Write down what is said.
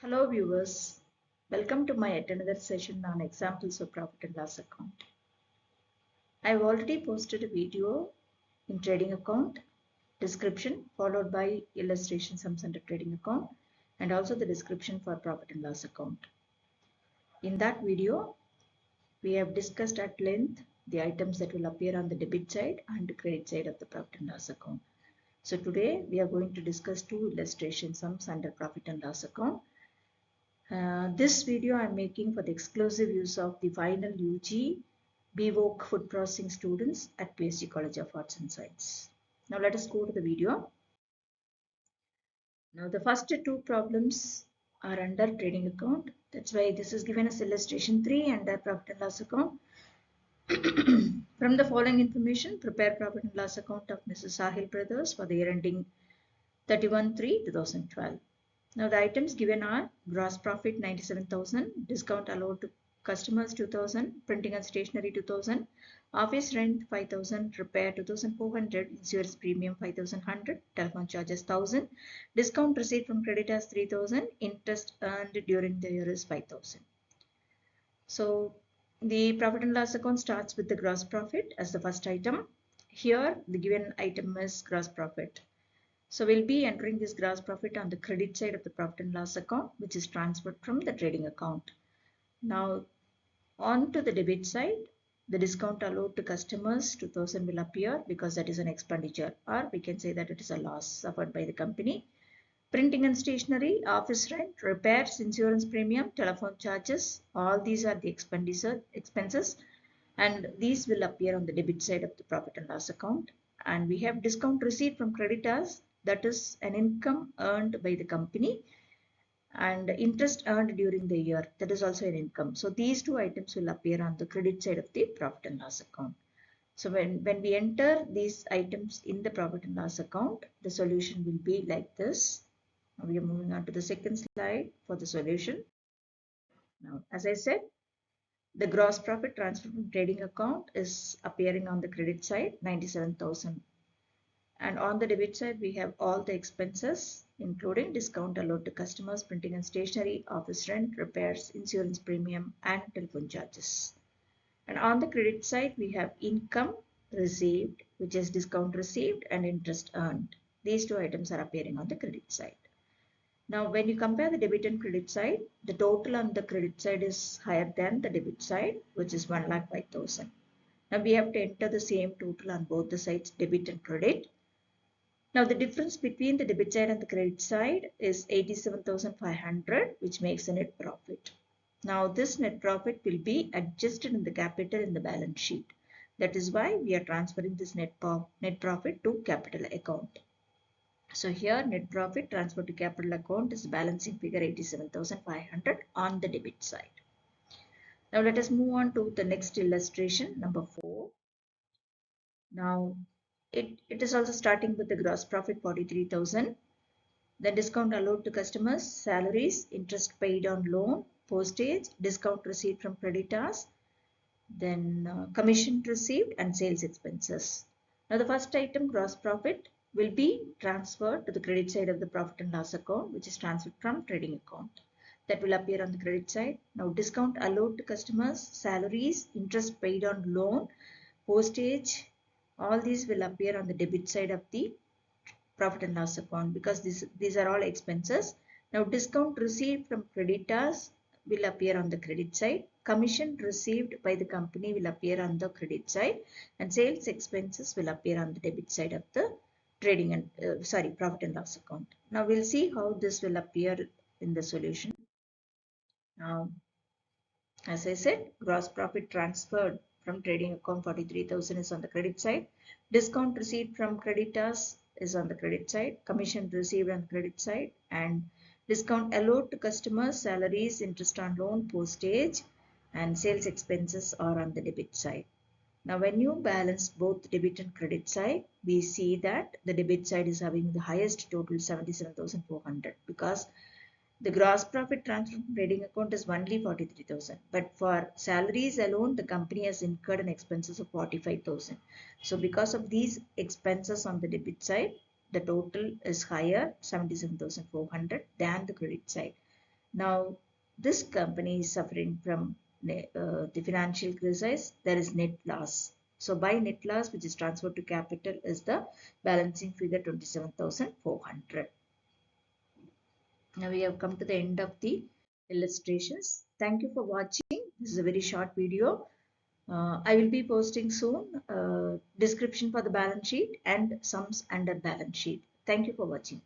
Hello viewers, welcome to my yet another session on examples of profit and loss account. I have already posted a video in trading account description followed by illustration sums under trading account and also the description for profit and loss account. In that video, we have discussed at length the items that will appear on the debit side and the credit side of the profit and loss account. So today we are going to discuss two illustration sums under profit and loss account. This video I am making for the exclusive use of the final UG BVOC food processing students at PSG College of Arts and Science. Now let us go to the video. Now the first two problems are under trading account. That's why this is given as illustration 3 under profit and loss account. From the following information, prepare profit and loss account of Mrs. Sahil Brothers for the year ending 31/3/2012. Now the items given are gross profit 97,000, discount allowed to customers 2,000, printing and stationery 2,000, office rent 5,000, repair 2,400, insurance premium 5,100, telephone charges 1,000, discount received from creditors 3,000, interest earned during the year is 5,000. So the profit and loss account starts with the gross profit as the first item. Here the given item is gross profit. So we'll be entering this gross profit on the credit side of the profit and loss account, which is transferred from the trading account. Now on to the debit side, the discount allowed to customers 2,000 will appear because that is an expenditure, or we can say that it is a loss suffered by the company. Printing and stationery, office rent, repairs, insurance premium, telephone charges, all these are the expenses, and these will appear on the debit side of the profit and loss account. And we have discount received from creditors, that is an income earned by the company, and interest earned during the year, that is also an income. So these two items will appear on the credit side of the profit and loss account. So when we enter these items in the profit and loss account, the solution will be like this. Now we are moving on to the second slide for the solution. Now, as I said, the gross profit transfer from trading account is appearing on the credit side, 97,000. And on the debit side, we have all the expenses, including discount allowed to customers, printing and stationery, office rent, repairs, insurance premium, and telephone charges. And on the credit side, we have income received, which is discount received, and interest earned. These two items are appearing on the credit side. Now, when you compare the debit and credit side, the total on the credit side is higher than the debit side, which is 1,05,000. Now, we have to enter the same total on both the sides, debit and credit. Now, the difference between the debit side and the credit side is 87,500, which makes a net profit. Now, this net profit will be adjusted in the capital in the balance sheet. That is why we are transferring this net profit to capital account. So here net profit transferred to capital account is balancing figure 87,500 on the debit side. Now let us move on to the next illustration, number 4. Now it is also starting with the gross profit 43,000. The discount allowed to customers, salaries, interest paid on loan, postage, discount received from creditors, then commission received and sales expenses. Now the first item, gross profit, will be transferred to the credit side of the profit and loss account, which is transferred from trading account. That will appear on the credit side. Now discount allowed to customers, salaries, interest paid on loan, postage, all these will appear on the debit side of the profit and loss account because these are all expenses. Now discount received from creditors will appear on the credit side. Commission received by the company will appear on the credit side, and sales expenses will appear on the debit side of the trading and profit and loss account. Now we'll see how this will appear in the solution. Now, as I said, gross profit transferred from trading account 43,000 is on the credit side. Discount received from creditors is on the credit side. Commission received on the credit side, and discount allowed to customers, salaries, interest on loan, postage, and sales expenses are on the debit side. Now, when you balance both debit and credit side, we see that the debit side is having the highest total 77,400 because the gross profit transfer from trading account is only 43,000. But for salaries alone, the company has incurred an expenses of 45,000. So because of these expenses on the debit side, the total is higher 77,400 than the credit side. Now, this company is suffering from the financial crisis. There is net loss. So, by net loss, which is transferred to capital, is the balancing figure 27,400. Now, we have come to the end of the illustrations. Thank you for watching. This is a very short video. I will be posting soon description for the balance sheet and sums under balance sheet. Thank you for watching.